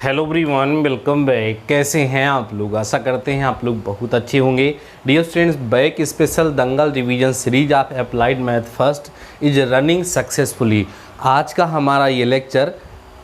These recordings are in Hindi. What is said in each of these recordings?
Hello everyone, welcome back. कैसे हैं आप लोग? आशा करते हैं आप लोग बहुत अच्छे होंगे। Dear students, back special dangal revision series of applied math first is running successfully. आज का हमारा ये लेक्चर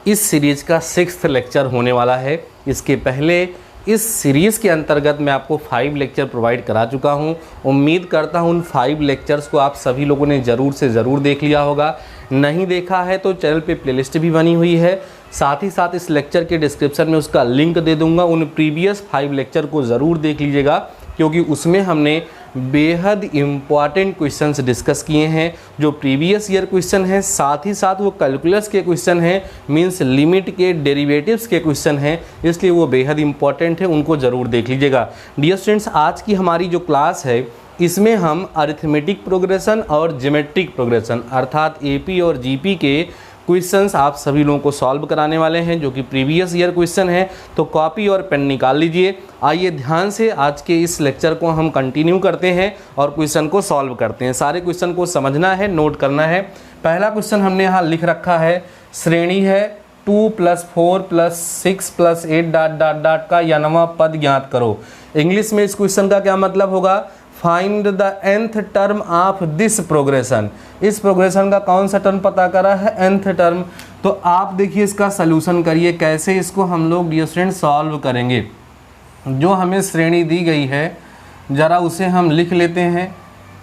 इस सीरीज का 6th लेक्चर होने वाला है। इसके पहले इस सीरीज़ के अंतर्गत मैं आपको 5 लेक्चर प्रोवाइड करा चुका हूं। उम्मीद करता हूं उन 5 लेक्चर्स को आप सभी लोगों ने ज़रूर से ज़रूर देख लिया होगा। नहीं देखा है तो चैनल पे प्लेलिस्ट भी बनी हुई है, साथ ही साथ इस लेक्चर के डिस्क्रिप्शन में उसका लिंक दे दूंगा। उन प्रीवियस 5 लेक्चर को ज़रूर देख लीजिएगा, क्योंकि उसमें हमने बेहद इम्पॉर्टेंट क्वेश्चंस डिस्कस किए हैं। जो प्रीवियस ईयर क्वेश्चन हैं, साथ ही साथ वो कैलकुलस के क्वेश्चन हैं, मींस लिमिट के, डेरिवेटिव्स के क्वेश्चन हैं, इसलिए वो बेहद इंपॉर्टेंट है, उनको ज़रूर देख लीजिएगा। डियर स्टूडेंट्स, आज की हमारी जो क्लास है इसमें हम अरिथमेटिक प्रोग्रेशन और ज्योमेट्रिक प्रोग्रेशन अर्थात एपी और जीपी के क्वेश्चंस आप सभी लोगों को सॉल्व कराने वाले हैं, जो कि प्रीवियस ईयर क्वेश्चन है। तो कॉपी और पेन निकाल लीजिए। आइए ध्यान से आज के इस लेक्चर को हम कंटिन्यू करते हैं और क्वेश्चन को सॉल्व करते हैं। सारे क्वेश्चन को समझना है, नोट करना है। पहला क्वेश्चन हमने यहाँ लिख रखा है, श्रेणी है 2 + 4 + 6 + 8 ... का nवां पद ज्ञात करो। इंग्लिश में इस क्वेश्चन का क्या मतलब होगा? Find the nth term of this progression. इस प्रोग्रेशन का कौन सा टर्म पता करा है? nth term. तो आप देखिए इसका सलूशन करिए, कैसे इसको हम लोग डियर स्टूडेंट सॉल्व करेंगे। जो हमें श्रेणी दी गई है ज़रा उसे हम लिख लेते हैं।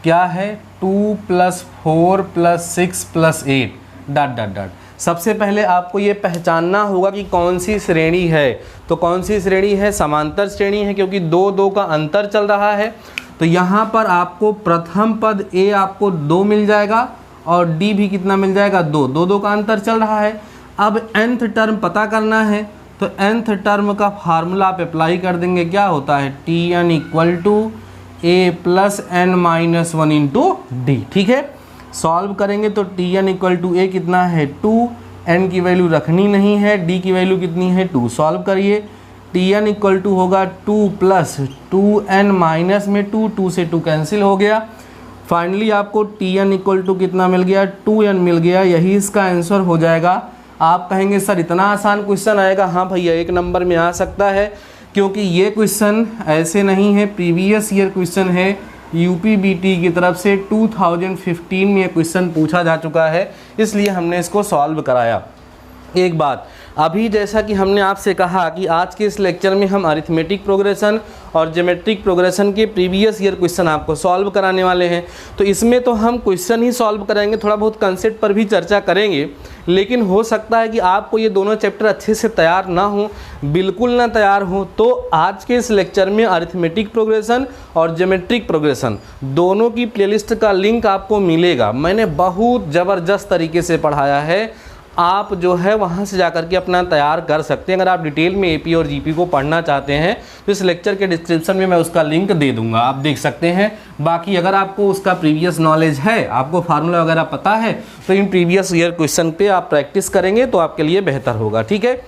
क्या है? 2 + 4 + 6 + 8 ... सबसे पहले आपको ये पहचानना होगा कि कौन सी श्रेणी है। तो कौन सी श्रेणी है? समांतर श्रेणी है, क्योंकि 2 का अंतर चल रहा है। तो यहाँ पर आपको प्रथम पद ए आपको 2 मिल जाएगा और डी भी कितना मिल जाएगा? 2 का अंतर चल रहा है। अब nth टर्म पता करना है, तो nth टर्म का फार्मूला आप अप्लाई कर देंगे। क्या होता है? Tn = a + n - 1 × d। ठीक है, सॉल्व करेंगे तो Tn = a कितना है? 2, n की वैल्यू रखनी नहीं है, d की वैल्यू कितनी है? 2। सॉल्व करिए, Tn = होगा 2 + 2n माइनस में 2 से 2 कैंसिल हो गया। फाइनली आपको Tn = कितना मिल गया? 2n मिल गया। यही इसका आंसर हो जाएगा। आप कहेंगे सर इतना आसान क्वेश्चन आएगा? हाँ भैया, 1 नंबर में आ सकता है, क्योंकि ये क्वेश्चन ऐसे नहीं है, प्रीवियस ईयर क्वेश्चन है। यूपीबीटी की तरफ से 2015 में ये क्वेश्चन पूछा जा चुका है, इसलिए हमने इसको सॉल्व कराया। एक बात, अभी जैसा कि हमने आपसे कहा कि आज के इस लेक्चर में हम अरिथमेटिक प्रोग्रेशन और ज्योमेट्रिक प्रोग्रेशन के प्रीवियस ईयर क्वेश्चन आपको सॉल्व कराने वाले हैं। तो इसमें तो हम क्वेश्चन ही सॉल्व कराएंगे, थोड़ा बहुत कंसेप्ट पर भी चर्चा करेंगे, लेकिन हो सकता है कि आपको ये दोनों चैप्टर अच्छे से तैयार ना हो, बिल्कुल ना तैयार हो। तो आज के इस लेक्चर में अरिथमेटिक प्रोग्रेशन और ज्योमेट्रिक प्रोग्रेशन दोनों की प्लेलिस्ट का लिंक आपको मिलेगा। मैंने बहुत ज़बरदस्त तरीके से पढ़ाया है, आप जो है वहाँ से जाकर के अपना तैयार कर सकते हैं। अगर आप डिटेल में एपी और जीपी को पढ़ना चाहते हैं तो इस लेक्चर के डिस्क्रिप्शन में मैं उसका लिंक दे दूंगा, आप देख सकते हैं। बाकी अगर आपको उसका प्रीवियस नॉलेज है, आपको फार्मूला वगैरह पता है, तो इन प्रीवियस ईयर क्वेश्चन पे आप प्रैक्टिस करेंगे तो आपके लिए बेहतर होगा। ठीक है,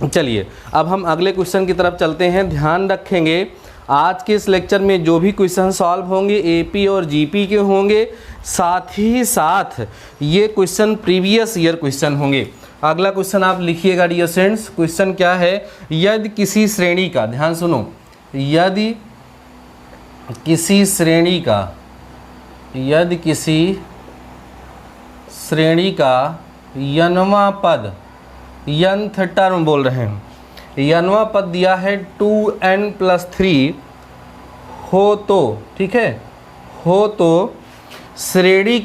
चलिए अब हम अगले क्वेश्चन की तरफ चलते हैं। ध्यान रखेंगे, आज के इस लेक्चर में जो भी क्वेश्चन सॉल्व होंगे एपी और जीपी के होंगे, साथ ही साथ ये क्वेश्चन प्रीवियस ईयर क्वेश्चन होंगे। अगला क्वेश्चन आप लिखिएगा डियर स्टूडेंट्स। क्वेश्चन क्या है? यदि किसी श्रेणी का, ध्यान सुनो, यदि किसी श्रेणी का nवां पद, nth टर्म बोल रहे हैं, nवां पद दिया है 2n + 3 हो तो, ठीक है, हो तो श्रेणी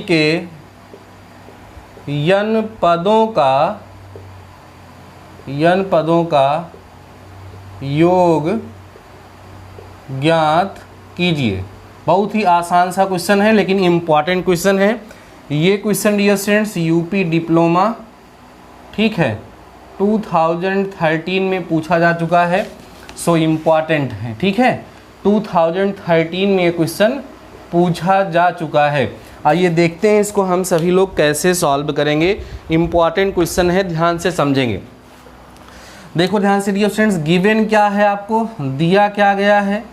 के n पदों का योग ज्ञात कीजिए। बहुत ही आसान सा क्वेश्चन है, लेकिन इम्पॉर्टेंट क्वेश्चन है। ये question dear students UP diploma, ठीक है, 2013 में पूछा जा चुका है, सो इम्पॉर्टेंट है। ठीक है, 2013 में ये क्वेश्चन पूछा जा चुका है। आइए देखते हैं इसको हम सभी लोग कैसे सॉल्व करेंगे। इम्पॉर्टेंट क्वेश्चन है, ध्यान से समझेंगे। देखो ध्यान से डियर स्टूडेंट्स, गिवन क्या है, आपको दिया क्या गया है?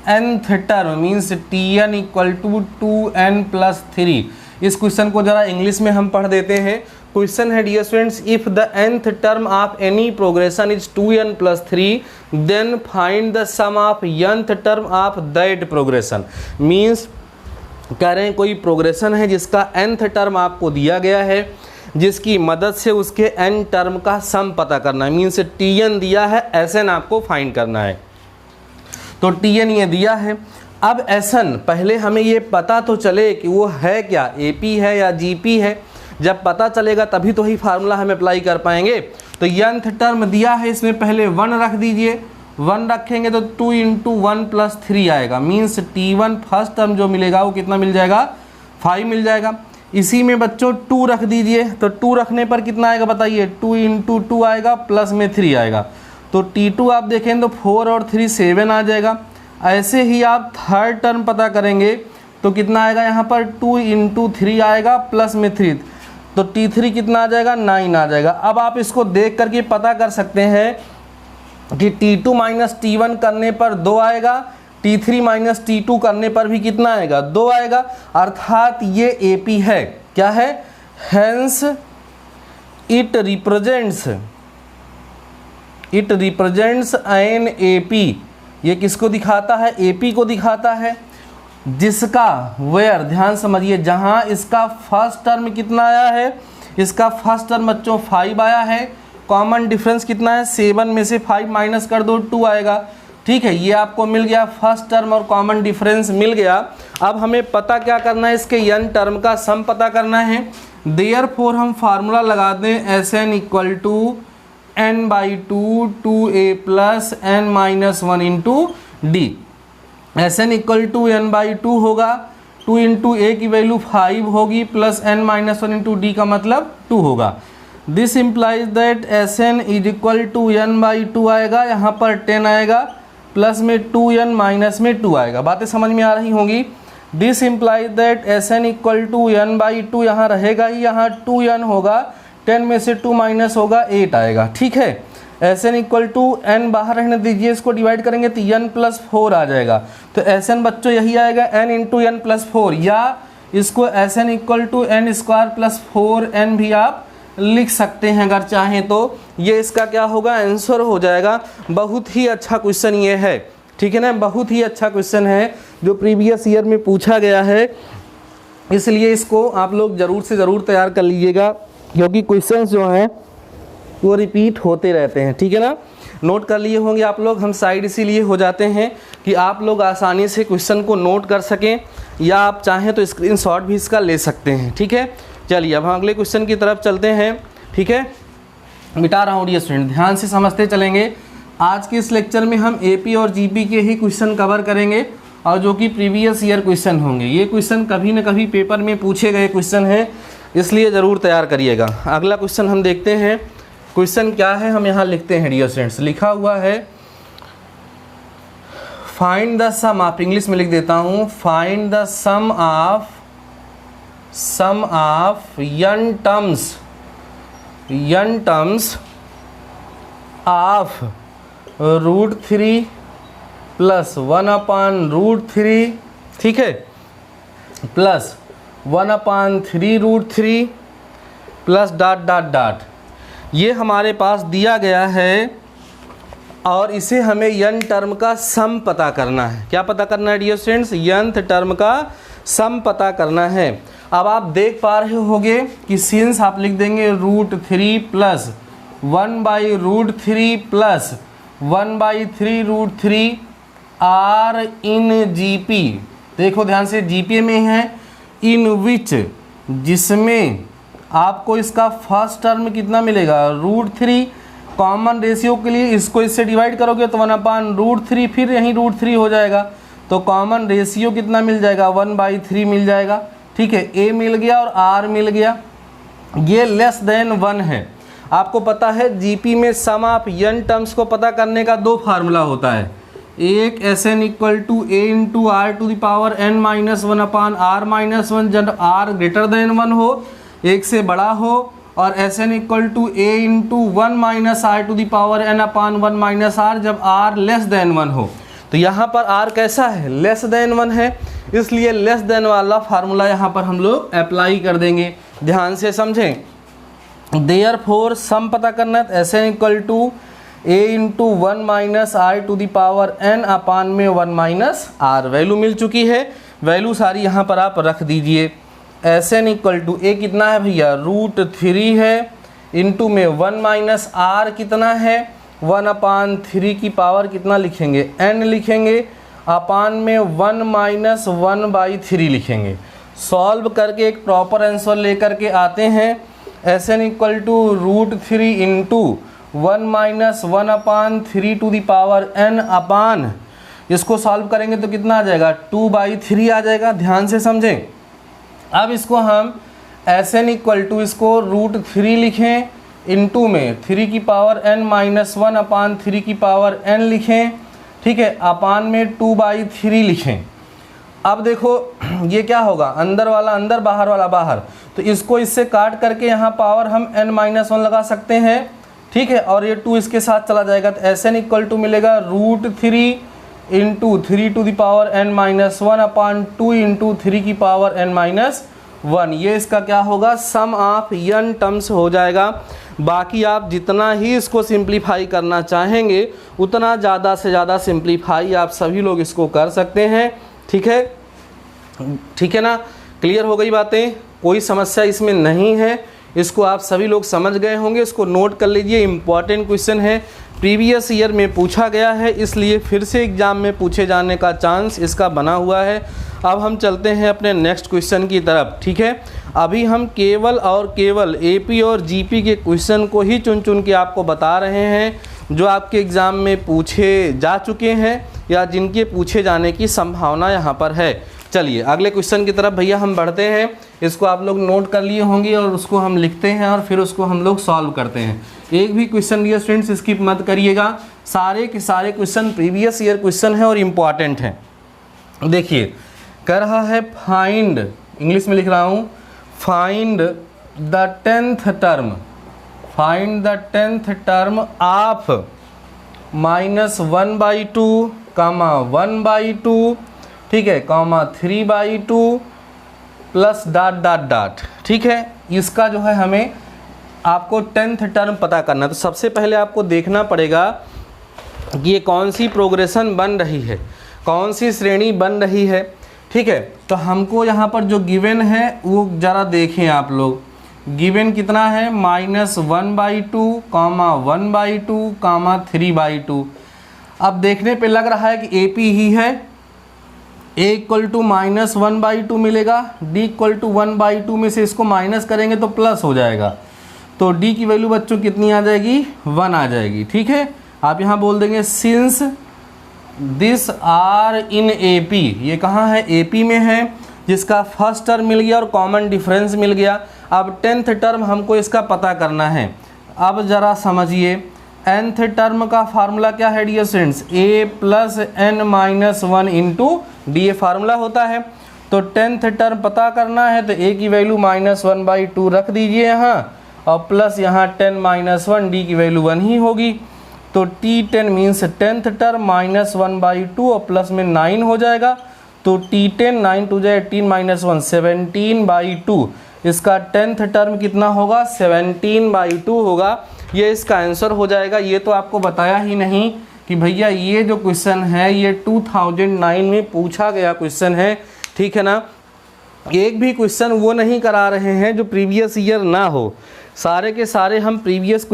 nth term means Tn = 2n + 3। इस क्वेश्चन को जरा इंग्लिश में हम पढ़ देते हैं। क्वेश्चन है dear students, if the nth term of any progression is 2n + 3 then find the sum of nth term of that progression. Means कह रहे हैं कोई प्रोग्रेशन है जिसका nth टर्म आपको दिया गया है, जिसकी मदद से उसके n टर्म का सम पता करना है। मीन्स tn दिया है, Sn आपको फाइंड करना है। तो tn ये दिया है। अब Sn पहले हमें ये पता तो चले कि वो है क्या, AP है या GP है। जब पता चलेगा तभी तो ही फार्मूला हम अप्लाई कर पाएंगे। तो nth टर्म दिया है, इसमें पहले 1 रख दीजिए। 1 रखेंगे तो 2 × 1 + 3 आएगा। मीन्स T1 फर्स्ट टर्म जो मिलेगा वो कितना मिल जाएगा, 5 मिल जाएगा। इसी में बच्चों 2 रख दीजिए, तो 2 रखने पर कितना आएगा बताइए, 2 × 2 आएगा, प्लस में 3 आएगा। तो T2 आप देखें तो 4 और 3 7 आ जाएगा। ऐसे ही आप थर्ड टर्म पता करेंगे तो कितना आएगा, यहाँ पर 2 × 3 आएगा, प्लस में 3, तो T3 कितना आ जाएगा, 9 आ जाएगा। अब आप इसको देख करके पता कर सकते हैं कि T2 - T1 करने पर 2 आएगा, T3 - T2 करने पर भी कितना आएगा, 2 आएगा। अर्थात ये AP है। क्या है, hence it represents an AP। ये किसको दिखाता है, AP को दिखाता है, जिसका वेयर, ध्यान समझिए, जहां इसका फर्स्ट टर्म कितना आया है, इसका फर्स्ट टर्म बच्चों 5 आया है। कॉमन डिफरेंस कितना है, 7 में से 5 माइनस कर दो, 2 आएगा। ठीक है, ये आपको मिल गया, फर्स्ट टर्म और कॉमन डिफरेंस मिल गया। अब हमें पता क्या करना है, इसके n टर्म का सम पता करना है। देयरफॉर हम फार्मूला लगा दें, Sn = n/2 2a + n - 1 × d। Sn = n/2 होगा, 2 × a की वैल्यू 5 होगी, प्लस n - 1 × d का मतलब 2 होगा। This implies that Sn = n/2 आएगा, यहाँ पर 10 आएगा, प्लस में 2n माइनस में 2 आएगा। बातें समझ में आ रही होंगी। This implies that Sn = n/2 यहाँ रहेगा ही, यहाँ 2n होगा, 10 में से 2 माइनस होगा, 8 आएगा। ठीक है, Sn = n बाहर रहने दीजिए, इसको डिवाइड करेंगे तो n + 4 आ जाएगा। तो Sn बच्चों यही आएगा, n × n + 4, या इसको Sn = n² + 4n भी आप लिख सकते हैं अगर चाहें तो। ये इसका क्या होगा, आंसर हो जाएगा। बहुत ही अच्छा क्वेश्चन ये है, ठीक है ना, बहुत ही अच्छा क्वेश्चन है जो प्रीवियस ईयर में पूछा गया है। इसलिए इसको आप लोग ज़रूर से ज़रूर तैयार कर लीजिएगा, क्योंकि क्वेश्चंस जो हैं वो रिपीट होते रहते हैं। ठीक है ना, नोट कर लिए होंगे आप लोग। हम साइड इसीलिए हो जाते हैं कि आप लोग आसानी से क्वेश्चन को नोट कर सकें, या आप चाहें तो स्क्रीनशॉट भी इसका ले सकते हैं। ठीक है, चलिए अब हम अगले क्वेश्चन की तरफ चलते हैं। ठीक है, मिटा रहा हूँ डियर स्टूडेंट, ध्यान से समझते चलेंगे। आज के इस लेक्चर में हम AP और GP के ही क्वेश्चन कवर करेंगे, और जो कि प्रीवियस ईयर क्वेश्चन होंगे। ये क्वेश्चन कभी न कभी पेपर में पूछे गए क्वेश्चन हैं, इसलिए ज़रूर तैयार करिएगा। अगला क्वेश्चन हम देखते हैं। क्वेश्चन क्या है, हम यहाँ लिखते हैं डियर स्टूडेंट्स। लिखा हुआ है find the sum of, English में लिख देता हूँ, find the sum of n terms of √3 + 1/√3, ठीक है, प्लस 1/3√3 प्लस ... ये हमारे पास दिया गया है, और इसे हमें n टर्म का सम पता करना है। क्या पता करना है डियर स्टूडेंट्स, nth टर्म का सम पता करना है। अब आप देख पा रहे होंगे कि सिंस आप लिख देंगे √3 + 1/√3 प्लस 1/3√3 r इन GP। देखो ध्यान से, GP में है इन विच, जिसमें आपको इसका फर्स्ट टर्म कितना मिलेगा, √3। कॉमन रेशियो के लिए इसको इससे डिवाइड करोगे तो 1/√3, फिर यहीं √3 हो जाएगा, तो कॉमन रेशियो कितना मिल जाएगा, 1/3 मिल जाएगा। ठीक है, A मिल गया और R मिल गया। ये लेस देन 1 है। आपको पता है GP में सम ऑफ n टर्म्स को पता करने का 2 फार्मूला होता है। एक Sn = a × r⁻1/r-1 जब r > 1 हो, 1 से बड़ा हो, और Sn = a × 1 - r⁻n/1 - r जब r < 1 हो। तो यहाँ पर r कैसा है, लेस देन 1 है। इसलिए लेस देन वाला फार्मूला यहाँ पर हम लोग अप्लाई कर देंगे। ध्यान से समझें। देयरफॉर सम पता करना है, Sn equal to a into 1 minus i to the power n upon में 1 माइनस आर। वैल्यू मिल चुकी है, वैल्यू सारी यहाँ पर आप रख दीजिए। Sn इक्वल टू a कितना है भैया, √3 है, इंटू में 1 माइनस आर कितना है, 1 अपान 3 की पावर कितना लिखेंगे, n लिखेंगे, अपान में 1 माइनस 1/3 लिखेंगे। सॉल्व करके एक प्रॉपर आंसर लेकर के आते हैं। Sn equal to √3 into 1 minus 1 upon 3 to the power n upon, इसको सॉल्व करेंगे तो कितना आ जाएगा, 2/3 आ जाएगा। ध्यान से समझें। अब इसको हम Sn इक्वल टू इसको √3 लिखें, इंटू में 3 की पावर n माइनस 1 अपान 3 की पावर n लिखें, ठीक है, अपान में 2/3 लिखें। अब देखो ये क्या होगा, अंदर वाला अंदर, बाहर वाला बाहर, तो इसको इससे काट करके यहाँ पावर हम n-1 लगा सकते हैं, ठीक है, और ये 2 इसके साथ चला जाएगा। तो Sn इक्वल टू मिलेगा √3 into 3 to the power n-1 upon 2 into 3 की पावर n-1। ये इसका क्या होगा, सम ऑफ n टर्म्स हो जाएगा। बाकी आप जितना ही इसको सिंप्लीफाई करना चाहेंगे उतना ज़्यादा से ज़्यादा सिंप्लीफाई आप सभी लोग इसको कर सकते हैं, ठीक है, ठीक है ना। क्लियर हो गई बातें, कोई समस्या इसमें नहीं है, इसको आप सभी लोग समझ गए होंगे। इसको नोट कर लीजिए, इम्पॉर्टेंट क्वेश्चन है, प्रीवियस ईयर में पूछा गया है, इसलिए फिर से एग्ज़ाम में पूछे जाने का चांस इसका बना हुआ है। अब हम चलते हैं अपने नेक्स्ट क्वेश्चन की तरफ, ठीक है। अभी हम केवल और केवल एपी और जीपी के क्वेश्चन को ही चुन चुन के आपको बता रहे हैं जो आपके एग्ज़ाम में पूछे जा चुके हैं या जिनके पूछे जाने की संभावना यहाँ पर है। चलिए अगले क्वेश्चन की तरफ भैया हम बढ़ते हैं। इसको आप लोग नोट कर लिए होंगे और उसको हम लिखते हैं और फिर उसको हम लोग सॉल्व करते हैं। एक भी क्वेश्चन डियर स्टूडेंट्स स्किप मत करिएगा, सारे के सारे क्वेश्चन प्रीवियस ईयर क्वेश्चन हैं और इम्पॉर्टेंट हैं। देखिए कह रहा है फाइंड, इंग्लिश में लिख रहा हूँ, find the 10th term, find the 10th term of -1/2, 1/2, ठीक है, 3/2 प्लस डॉट डॉट डॉट, ठीक है। इसका जो है हमें आपको 10th टर्म पता करना है। तो सबसे पहले आपको देखना पड़ेगा कि ये कौन सी प्रोग्रेशन बन रही है, कौन सी श्रेणी बन रही है, ठीक है। तो हमको यहाँ पर जो गिवन है वो ज़रा देखें आप लोग, गिवन कितना है, -1/2, 1/2, 3/2। अब देखने पे लग रहा है कि AP ही है, A इक्वल टू -1/2 मिलेगा, D इक्वल टू 1/2 में से इसको माइनस करेंगे तो प्लस हो जाएगा, तो D की वैल्यू बच्चों कितनी आ जाएगी, 1 आ जाएगी, ठीक है। आप यहाँ बोल देंगे since this are in AP, ये कहाँ है, AP में है, जिसका फर्स्ट टर्म मिल गया और कॉमन डिफरेंस मिल गया। अब 10th टर्म हमको इसका पता करना है। अब ज़रा समझिए, nth टर्म का फार्मूला क्या है dear students, A plus n-1 into D, ये फार्मूला होता है। तो 10th टर्म पता करना है तो A की वैल्यू -1/2 रख दीजिए यहाँ, और प्लस यहाँ 10-1, D की वैल्यू 1 ही होगी। तो T10 मीन्स 10th टर्म -1/2 और प्लस में 9 हो जाएगा, तो T10 9 टू जाए 18-1 17/2, इसका 10th टर्म कितना होगा, 17/2 होगा। ये इसका आंसर हो जाएगा। ये तो आपको बताया ही नहीं कि भैया ये जो क्वेश्चन है ये 2009 में पूछा गया क्वेश्चन है, ठीक है ना। एक भी क्वेश्चन वो नहीं करा रहे हैं जो प्रीवियस ईयर ना हो, सारे के सारे हम प्रीवियस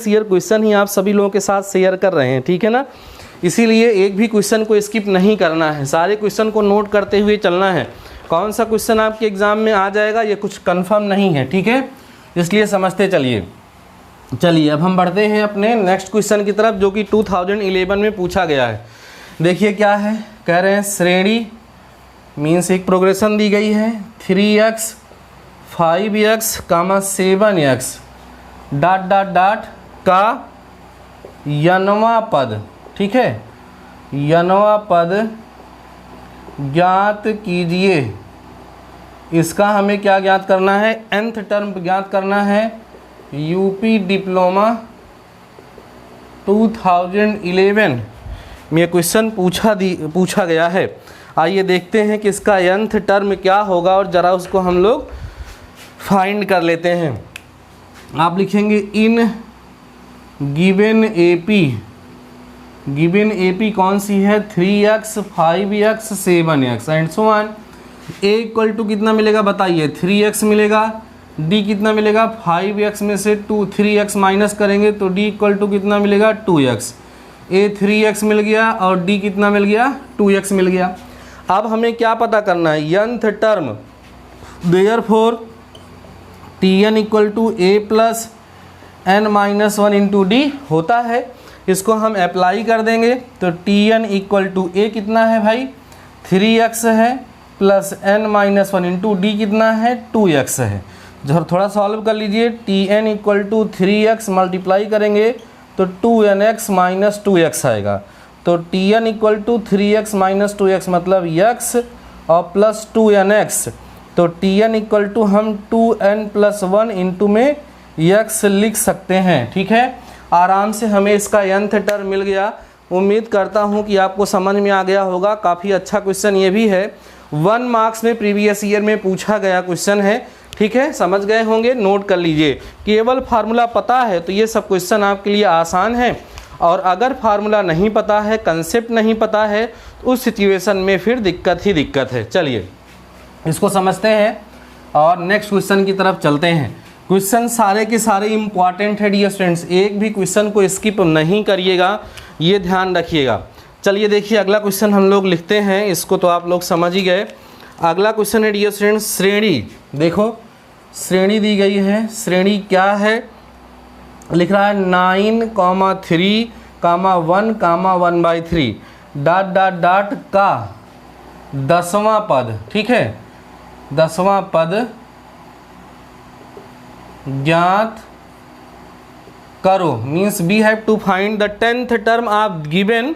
ईयर क्वेश्चन ही आप सभी लोगों के साथ शेयर कर रहे हैं, ठीक है ना। इसीलिए एक भी क्वेश्चन को स्किप नहीं करना है, सारे क्वेश्चन को नोट करते हुए चलना है। कौन सा क्वेश्चन आपके एग्ज़ाम में आ जाएगा ये कुछ कंफर्म नहीं है, ठीक है, इसलिए समझते चलिए। चलिए अब हम बढ़ते हैं अपने नेक्स्ट क्वेश्चन की तरफ जो कि 2011 में पूछा गया है। देखिए क्या है, कह रहे हैं श्रेणी मीन्स एक प्रोग्रेशन दी गई है 3x 5x 7x dot dot dot का यनवा पद, ठीक है, यनवा पद ज्ञात कीजिए। इसका हमें क्या ज्ञात करना है, nth टर्म ज्ञात करना है। यूपी डिप्लोमा 2011 में क्वेश्चन पूछा गया है। आइए देखते हैं कि इसका nth टर्म क्या होगा और ज़रा उसको हम लोग फाइंड कर लेते हैं। आप लिखेंगे इन गिवन AP कौन सी है, 3x 5x 7x and so on. a equal to कितना मिलेगा बताइए, 3x मिलेगा। d कितना मिलेगा, 5x में से 3x माइनस करेंगे तो d इक्वल टू कितना मिलेगा, 2x। a 3x मिल गया और d कितना मिल गया, 2x मिल गया। अब हमें क्या पता करना है, nth term, therefore tn equal to a plus n minus 1 into D होता है। इसको हम अप्लाई कर देंगे तो tn इक्वल टू a कितना है भाई, 3x है plus n minus 1 into D कितना है, 2x है। जो थोड़ा सॉल्व कर लीजिए, tn equal to 3x multiply करेंगे तो 2nx माइनस 2x आएगा। तो tn equal to 3x minus 2x मतलब x और प्लस 2nx। तो tn इक्वल टू हम 2n प्लस 1 इंटू में x लिख सकते हैं। ठीक है, आराम से हमें इसका nth टर्म मिल गया। उम्मीद करता हूँ कि आपको समझ में आ गया होगा। काफ़ी अच्छा क्वेश्चन ये भी है, 1 मार्क्स में प्रीवियस ईयर में पूछा गया क्वेश्चन है। ठीक है, समझ गए होंगे, नोट कर लीजिए। केवल फार्मूला पता है तो ये सब क्वेश्चन आपके लिए आसान है, और अगर फार्मूला नहीं पता है, कंसेप्ट नहीं पता है, तो उस सिचुएशन में फिर दिक्कत ही दिक्कत है। चलिए इसको समझते हैं और नेक्स्ट क्वेश्चन की तरफ चलते हैं। क्वेश्चन सारे के सारे इम्पॉर्टेंट है डियर स्टूडेंट्स, एक भी क्वेश्चन को स्किप नहीं करिएगा, ये ध्यान रखिएगा। चलिए देखिए अगला क्वेश्चन हम लोग लिखते हैं, इसको तो आप लोग समझ ही गए। अगला क्वेश्चन है डियर स्टूडेंट्स, श्रेणी। देखो श्रेणी दी गई है, श्रेणी क्या है, लिख रहा है 9, 3, 1, 1/3 डॉट डॉट डॉट का 10वां पद। ठीक है, 10वां पद ज्ञात करो, means we have to find the 10th term of given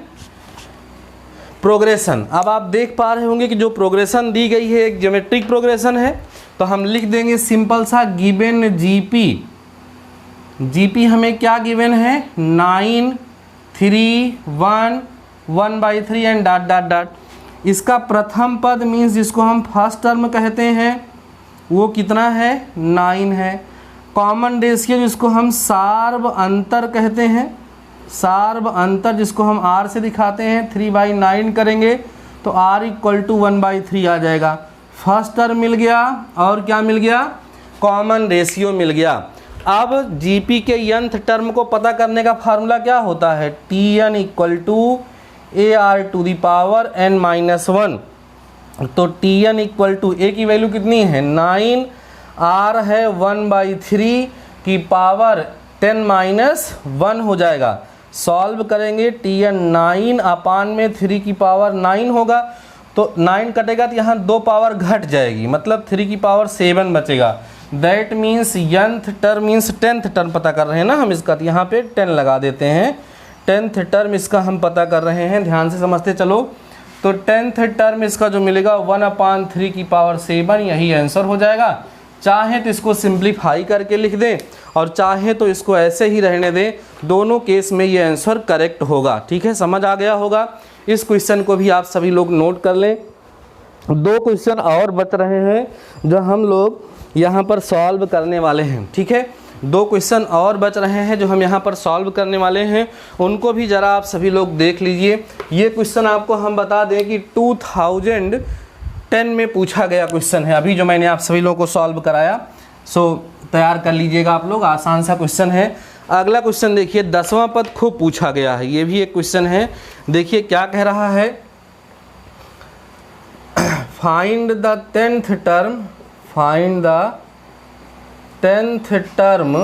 progression. अब आप देख पा रहे होंगे कि जो प्रोग्रेशन दी गई है एक ज्योमेट्रिक प्रोग्रेशन है, तो हम लिख देंगे सिंपल सा गिवन जीपी हमें क्या गिवन है, 9, 3, 1, 1/3 एंड डॉट डॉट डॉट। इसका प्रथम पद मीन्स जिसको हम फर्स्ट टर्म कहते हैं वो कितना है, 9 है। कॉमन रेशियो जिसको हम सार्व अंतर कहते हैं, सार्व अंतर जिसको हम r से दिखाते हैं, 3/9 करेंगे तो r इक्वल टू 1/3 आ जाएगा। फर्स्ट टर्म मिल गया और क्या मिल गया, कॉमन रेशियो मिल गया। अब जीपी के nth टर्म को पता करने का फार्मूला क्या होता है, tn equal to ar to the power n minus 1। तो tn इक्वल टू a की वैल्यू कितनी है, 9, r है 1/3 की पावर 10 माइनस 1 हो जाएगा। सॉल्व करेंगे tn 9 अपान में 3 की पावर 9 होगा, तो 9 कटेगा तो यहाँ 2 पावर घट जाएगी, मतलब 3 की पावर 7 बचेगा। That means nth term means 10th term पता कर रहे हैं ना हम इसका, तो यहाँ पे 10 लगा देते हैं। 10th टर्म इसका हम पता कर रहे हैं, ध्यान से समझते चलो। तो 10th टर्म इसका जो मिलेगा 1/3 की पावर 7, यही आंसर हो जाएगा। चाहे तो इसको सिंप्लीफाई करके लिख दें और चाहे तो इसको ऐसे ही रहने दें, दोनों केस में ये आंसर करेक्ट होगा। ठीक है, समझ आ गया होगा। इस क्वेश्चन को भी आप सभी लोग नोट कर लें। 2 क्वेश्चन और बच रहे हैं जो हम लोग यहाँ पर सॉल्व करने वाले हैं। ठीक है, 2 क्वेश्चन और बच रहे हैं जो हम यहाँ पर सॉल्व करने वाले हैं, उनको भी ज़रा आप सभी लोग देख लीजिए। ये क्वेश्चन आपको हम बता दें कि 2010 में पूछा गया क्वेश्चन है, अभी जो मैंने आप सभी लोगों को सॉल्व कराया। सो तैयार कर लीजिएगा आप लोग, आसान सा क्वेश्चन है। अगला क्वेश्चन देखिए, 10वां पद खूब पूछा गया है, ये भी एक क्वेश्चन है। देखिए क्या कह रहा है, find the 10th term, find the 10th term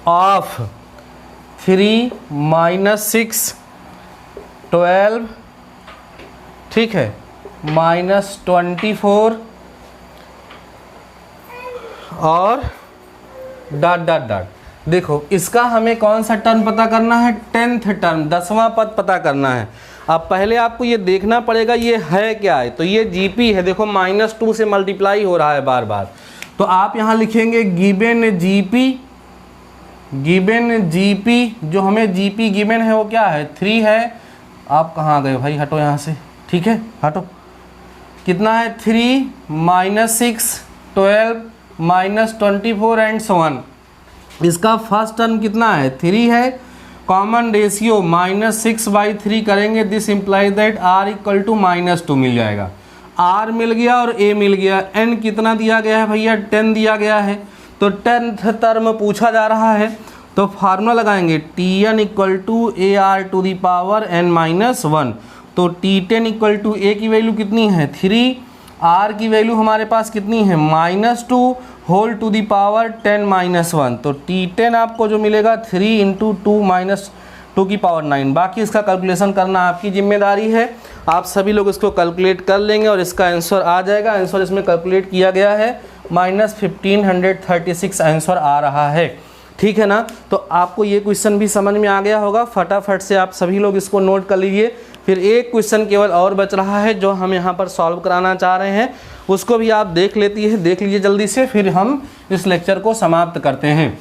of 3 - 6 12, ठीक है, -24 और डॉट डॉट डॉट। देखो इसका हमें कौन सा टर्म पता करना है, 10th टर्म, 10वां पद पता करना है। अब पहले आपको ये देखना पड़ेगा ये है क्या है, तो ये जीपी है। देखो -2 से मल्टीप्लाई हो रहा है बार बार, तो आप यहाँ लिखेंगे गिवन जीपी, गिवन जीपी, जो हमें जीपी गिवन है वो क्या है, 3 है। आप कहाँ गए भाई, हटो यहाँ से। ठीक है, हटो, कितना है 3 -6 12 -24 एंड सो ऑन। इसका फर्स्ट टर्म कितना है 3 है, कॉमन रेशियो -6/3 करेंगे, this implies that r equal to -2 मिल जाएगा। r मिल गया और a मिल गया। n कितना दिया गया है भैया 10 दिया गया है, तो 10th टर्म पूछा जा रहा है, तो फार्मूला लगाएंगे Tn equal to AR to the power n-1। तो T10 इक्वल टू A की वैल्यू कितनी है 3, R की वैल्यू हमारे पास कितनी है -2 होल टू दी पावर 10-1। तो T10 आपको जो मिलेगा 3 × 2 - 2 की पावर 9। बाकी इसका कैलकुलेशन करना आपकी जिम्मेदारी है, आप सभी लोग इसको कैलकुलेट कर लेंगे और इसका आंसर आ जाएगा। आंसर इसमें कैलकुलेट किया गया है -1536 आंसर आ रहा है, ठीक है ना। तो आपको ये क्वेश्चन भी समझ में आ गया होगा, फटाफट से आप सभी लोग इसको नोट कर लीजिए। फिर एक क्वेश्चन केवल और बच रहा है जो हम यहाँ पर सॉल्व कराना चाह रहे हैं, उसको भी आप देख लीजिए जल्दी से, फिर हम इस लेक्चर को समाप्त करते हैं।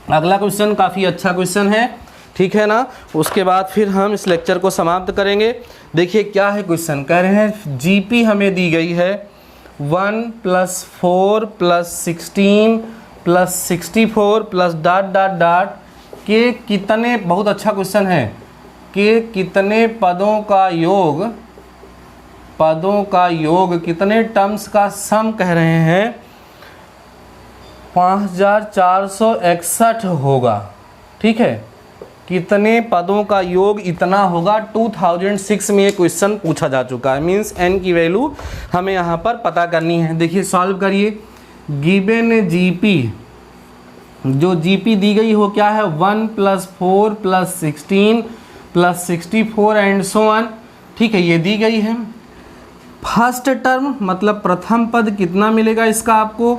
अगला क्वेश्चन काफ़ी अच्छा क्वेश्चन है, ठीक है ना। उसके बाद फिर हम इस लेक्चर को समाप्त करेंगे। देखिए क्या है क्वेश्चन, कह रहे हैं जीपी हमें दी गई है 1 + 4 + 16 + 64 + ... के कितने, बहुत अच्छा क्वेश्चन है, के कितने पदों का योग कितने टर्म्स का सम कह रहे हैं 5461 होगा, ठीक है। कितने पदों का योग इतना होगा, 2006 में ये क्वेश्चन पूछा जा चुका है। मीन्स n की वैल्यू हमें यहाँ पर पता करनी है। देखिए सॉल्व करिए, गिवन जीपी, जो जीपी दी गई हो क्या है 1 + 4 + 16 + 64 एंड सो ऑन, ठीक है, ये दी गई है। फर्स्ट टर्म मतलब प्रथम पद कितना मिलेगा इसका आपको,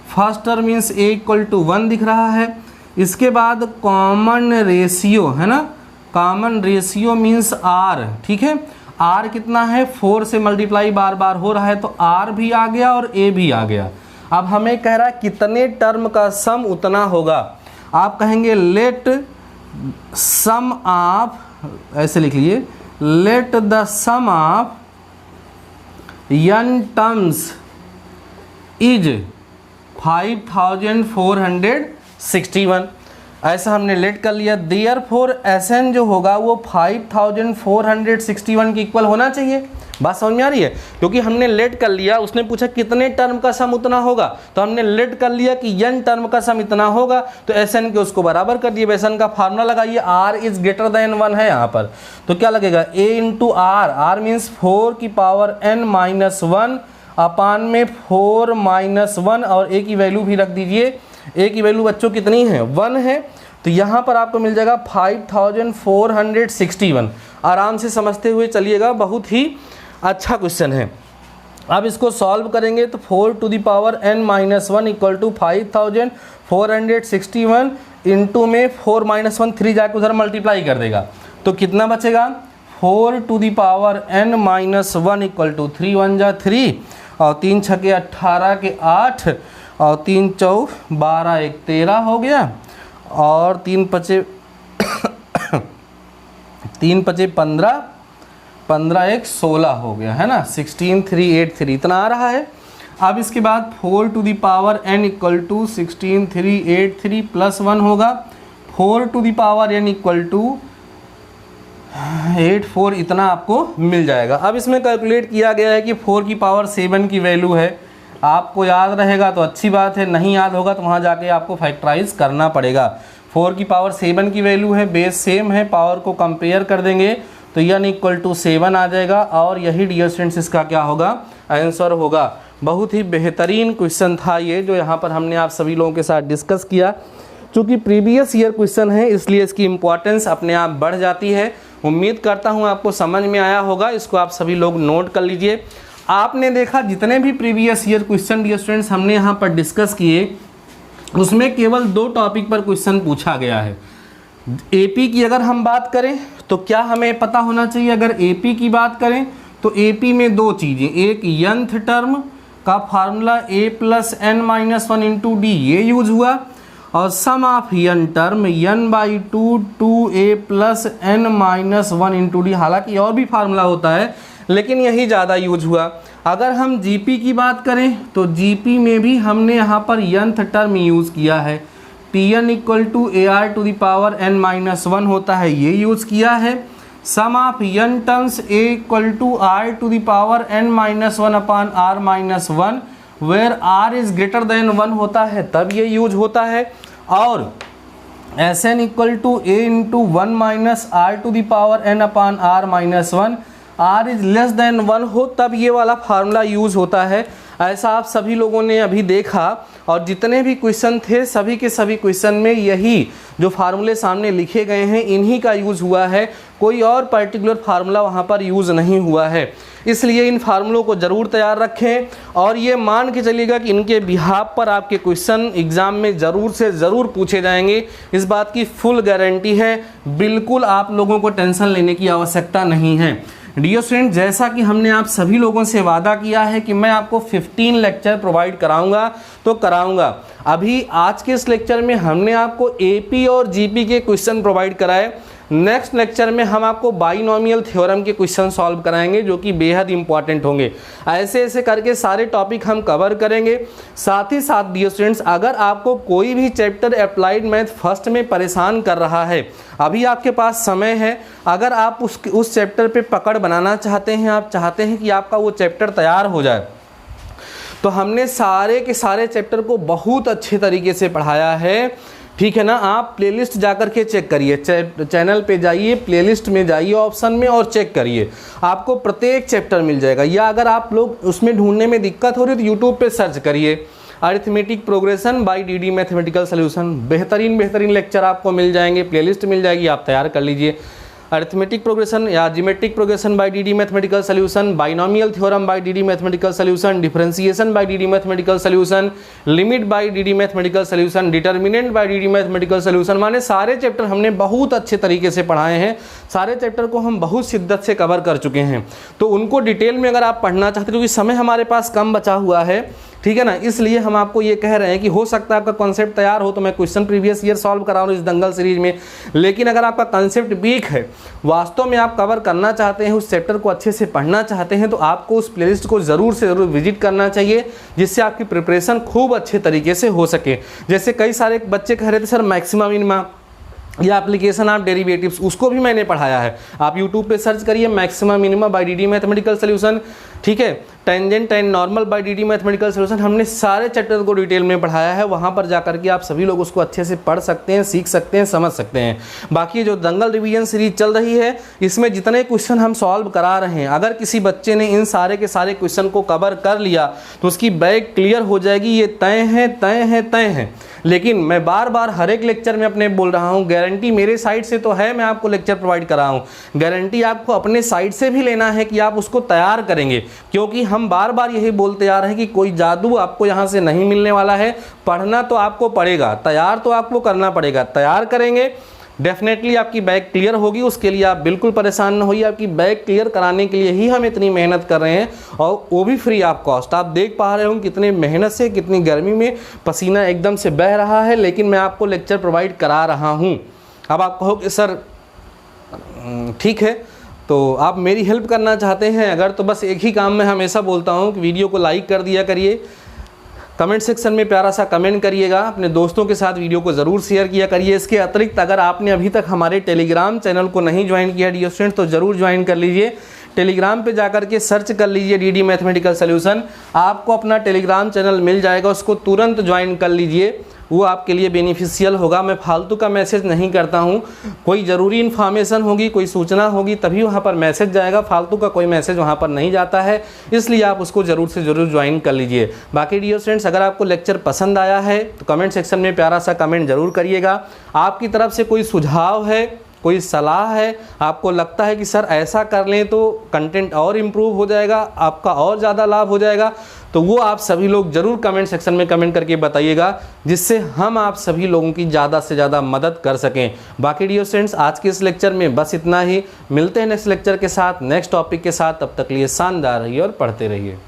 फर्स्ट टर्म मीन्स a = 1 दिख रहा है। इसके बाद कॉमन रेशियो है ना, कॉमन रेशियो मीन्स r, ठीक है। r कितना है 4 से मल्टीप्लाई बार बार हो रहा है, तो r भी आ गया और a भी आ गया। अब हमें कह रहा है कितने टर्म का सम उतना होगा। आप कहेंगे लेट सम ऑफ, ऐसे लिख लीजिए, let the sum of n terms is 5461। ऐसा हमने लेट कर लिया। देयरफॉर Sn जो होगा वो 5461 के इक्वल होना चाहिए। बात समझ में आ रही है, क्योंकि हमने लेट कर लिया, उसने पूछा कितने टर्म का सम उतना होगा, तो हमने लेट कर लिया कि n टर्म का सम इतना होगा, तो Sn के उसको बराबर कर दिए। Sn का फार्मूला लगाइए, r इज ग्रेटर देन 1 है यहाँ पर, तो क्या लगेगा a × r, r मीन्स 4 की पावर n-1 अपान में 4 - 1 और a की वैल्यू भी रख दीजिए। a की वैल्यू बच्चों कितनी है 1 है, तो यहाँ पर आपको मिल जाएगा 5461। आराम से समझते हुए चलिएगा, बहुत ही अच्छा क्वेश्चन है। अब इसको सॉल्व करेंगे तो 4 to the power n-1 equal to 5461 into में 4 - 1 3 जाके उधर मल्टीप्लाई कर देगा, तो कितना बचेगा 4 to the power n-1 equal to 3 × 1 = 3 और 3 × 6 = 18 के 8 और 3 × 4 = 12 1 13 हो गया और 3 × 5 15 15 1 16 हो गया है ना, 16383 इतना आ रहा है। अब इसके बाद 4 to the power n equal to 16383 plus 1 होगा, 4 to the power n equal to 84 इतना आपको मिल जाएगा। अब इसमें कैलकुलेट किया गया है कि 4 की पावर 7 की वैल्यू है, आपको याद रहेगा तो अच्छी बात है, नहीं याद होगा तो वहाँ जाके आपको फैक्टराइज करना पड़ेगा। 4 की पावर 7 की वैल्यू है, बेस सेम है, पावर को कंपेयर कर देंगे तो n इक्वल टू 7 आ जाएगा और यही डियर स्टूडेंट्स इसका क्या होगा आंसर होगा। बहुत ही बेहतरीन क्वेश्चन था ये जो यहाँ पर हमने आप सभी लोगों के साथ डिस्कस किया। चूँकि प्रीवियस ईयर क्वेश्चन है इसलिए इसकी इम्पोर्टेंस अपने आप बढ़ जाती है। उम्मीद करता हूँ आपको समझ में आया होगा, इसको आप सभी लोग नोट कर लीजिए। आपने देखा जितने भी previous year question dear students हमने यहाँ पर डिस्कस किए उसमें केवल 2 टॉपिक पर क्वेश्चन पूछा गया है। एपी की अगर हम बात करें तो क्या हमें पता होना चाहिए, अगर एपी की बात करें तो एपी में 2 चीज़ें, एक nth टर्म का formula a + n-1 into D ये यूज हुआ और sum of n term n/2 2a + n-1 into D. हालांकि और भी फार्मूला होता है लेकिन यही ज़्यादा यूज हुआ। अगर हम जीपी की बात करें तो जीपी में भी हमने यहाँ पर nth टर्म यूज़ किया है, Pn इक्वल टू AR⁻n-1 होता है, ये यूज़ किया है। Sum of n terms A equal to R⁻n-1 upon R-1 where R is greater than 1 होता है, तब ये यूज होता है। और Sn equal to A into 1 minus R⁻n upon R-1, R is less than 1 हो तब ये वाला फार्मूला यूज़ होता है। ऐसा आप सभी लोगों ने अभी देखा, और जितने भी क्वेश्चन थे सभी के सभी क्वेश्चन में यही जो फार्मूले सामने लिखे गए हैं इन्हीं का यूज़ हुआ है, कोई और पर्टिकुलर फार्मूला वहाँ पर यूज़ नहीं हुआ है। इसलिए इन फार्मूलों को ज़रूर तैयार रखें और ये मान के चलिएगा कि इनके बिहाफ पर आपके क्वेश्चन एग्ज़ाम में ज़रूर से ज़रूर पूछे जाएंगे, इस बात की फुल गारंटी है। बिल्कुल आप लोगों को टेंशन लेने की आवश्यकता नहीं है। डियर स्टूडेंट, जैसा कि हमने आप सभी लोगों से वादा किया है कि मैं आपको 15 लेक्चर प्रोवाइड कराऊंगा तो कराऊंगा। अभी आज के इस लेक्चर में हमने आपको एपी और जीपी के क्वेश्चन प्रोवाइड कराए। नेक्स्ट लेक्चर में हम आपको बाइनोमियल थ्योरम के क्वेश्चन सॉल्व कराएंगे जो कि बेहद इंपॉर्टेंट होंगे। ऐसे ऐसे करके सारे टॉपिक हम कवर करेंगे। साथ ही साथ डियर स्टूडेंट्स, अगर आपको कोई भी चैप्टर अप्लाइड मैथ फर्स्ट में परेशान कर रहा है, अभी आपके पास समय है। अगर आप उस चैप्टर पे पकड़ बनाना चाहते हैं, आप चाहते हैं कि आपका वो चैप्टर तैयार हो जाए, तो हमने सारे के सारे चैप्टर को बहुत अच्छे तरीके से पढ़ाया है, ठीक है ना। आप प्लेलिस्ट जाकर के चेक करिए, चैनल पे जाइए, प्लेलिस्ट में जाइए ऑप्शन में और चेक करिए, आपको प्रत्येक चैप्टर मिल जाएगा। या अगर आप लोग उसमें ढूंढने में दिक्कत हो रही है तो यूट्यूब पे सर्च करिए arithmetic progression by DD mathematical solution, बेहतरीन लेक्चर आपको मिल जाएंगे, प्लेलिस्ट मिल जाएगी, आप तैयार कर लीजिए। अरिथमेटिक प्रोग्रेशन या geometric progression by DD mathematical solution, binomial theorem by DD mathematical solution, differentiation by DD mathematical solution, limit by DD mathematical solution, determinant by DD mathematical solution, माने सारे चैप्टर हमने बहुत अच्छे तरीके से पढ़ाए हैं। सारे चैप्टर को हम बहुत शिद्दत से कवर कर चुके हैं। तो उनको डिटेल में अगर आप पढ़ना चाहते हैं, क्योंकि समय हमारे पास कम बचा हुआ है, ठीक है ना, इसलिए हम आपको ये कह रहे हैं कि हो सकता है आपका कॉन्सेप्ट तैयार हो तो मैं क्वेश्चन प्रीवियस ईयर सॉल्व करा रहा हूँ इस दंगल सीरीज में। लेकिन अगर आपका कॉन्सेप्ट वीक है, वास्तव में आप कवर करना चाहते हैं, उस चैप्टर को अच्छे से पढ़ना चाहते हैं, तो आपको उस प्लेलिस्ट को ज़रूर से ज़रूर विजिट करना चाहिए, जिससे आपकी प्रिपरेशन खूब अच्छे तरीके से हो सके। जैसे कई सारे बच्चे कह रहे थे सर मैक्सिमा मिनिमा या एप्लीकेशन ऑफ डेरिवेटिव्स, उसको भी मैंने पढ़ाया है। आप यूट्यूब पे सर्च करिए maxima minima by DD mathematical solution, ठीक है, tangent and normal by DD mathematical solution, हमने सारे चैप्टर को डिटेल में पढ़ाया है। वहाँ पर जाकर के आप सभी लोग उसको अच्छे से पढ़ सकते हैं, सीख सकते हैं, समझ सकते हैं। बाकी जो दंगल रिवीजन सीरीज चल रही है, इसमें जितने क्वेश्चन हम सॉल्व करा रहे हैं, अगर किसी बच्चे ने इन सारे के सारे क्वेश्चन को कवर कर लिया तो उसकी बैग क्लियर हो जाएगी, ये तय है। लेकिन मैं बार बार हर एक लेक्चर में अपने बोल रहा हूँ, गारंटी मेरे साइड से तो है, मैं आपको लेक्चर प्रोवाइड कर रहा हूँ, गारंटी आपको अपने साइड से भी लेना है कि आप उसको तैयार करेंगे। क्योंकि हम बार बार यही बोलते आ रहे हैं कि कोई जादू आपको यहाँ से नहीं मिलने वाला है। पढ़ना तो आपको पड़ेगा, तैयार तो आपको करना पड़ेगा। तैयार करेंगे डेफिनेटली आपकी बैग क्लियर होगी, उसके लिए आप बिल्कुल परेशान न होइए। आपकी बैग क्लियर कराने के लिए ही हम इतनी मेहनत कर रहे हैं, और वो भी फ्री ऑफ कॉस्ट। आप देख पा रहे हो कितने मेहनत से, कितनी गर्मी में पसीना एकदम से बह रहा है, लेकिन मैं आपको लेक्चर प्रोवाइड करा रहा हूँ। अब आप कहोगे सर ठीक है, तो आप मेरी हेल्प करना चाहते हैं अगर, तो बस एक ही काम मैं हमेशा बोलता हूँ कि वीडियो को लाइक कर दिया करिए, कमेंट सेक्शन में प्यारा सा कमेंट करिएगा, अपने दोस्तों के साथ वीडियो को ज़रूर शेयर किया करिए। इसके अतिरिक्त अगर आपने अभी तक हमारे टेलीग्राम चैनल को नहीं ज्वाइन किया डियर स्टूडेंट, तो ज़रूर ज्वाइन कर लीजिए। टेलीग्राम पे जाकर के सर्च कर लीजिए डीडी मैथमेटिकल सॉल्यूशन, आपको अपना टेलीग्राम चैनल मिल जाएगा, उसको तुरंत ज्वाइन कर लीजिए, वो आपके लिए बेनिफिशियल होगा। मैं फालतू का मैसेज नहीं करता हूँ, कोई ज़रूरी इन्फॉर्मेशन होगी, कोई सूचना होगी तभी वहाँ पर मैसेज जाएगा, फालतू का कोई मैसेज वहाँ पर नहीं जाता है, इसलिए आप उसको ज़रूर से ज़रूर ज्वाइन कर लीजिए। बाकी डियर स्टूडेंट्स, अगर आपको लेक्चर पसंद आया है तो कमेंट सेक्शन में प्यारा सा कमेंट ज़रूर करिएगा। आपकी तरफ से कोई सुझाव है, कोई सलाह है, आपको लगता है कि सर ऐसा कर लें तो कंटेंट और इम्प्रूव हो जाएगा, आपका और ज़्यादा लाभ हो जाएगा, तो वो आप सभी लोग ज़रूर कमेंट सेक्शन में कमेंट करके बताइएगा, जिससे हम आप सभी लोगों की ज़्यादा से ज़्यादा मदद कर सकें। बाकी डियर स्टूडेंट्स, आज के इस लेक्चर में बस इतना ही। मिलते हैं नेक्स्ट लेक्चर के साथ, नेक्स्ट टॉपिक के साथ। तब तक लिए शानदार रहिए और पढ़ते रहिए।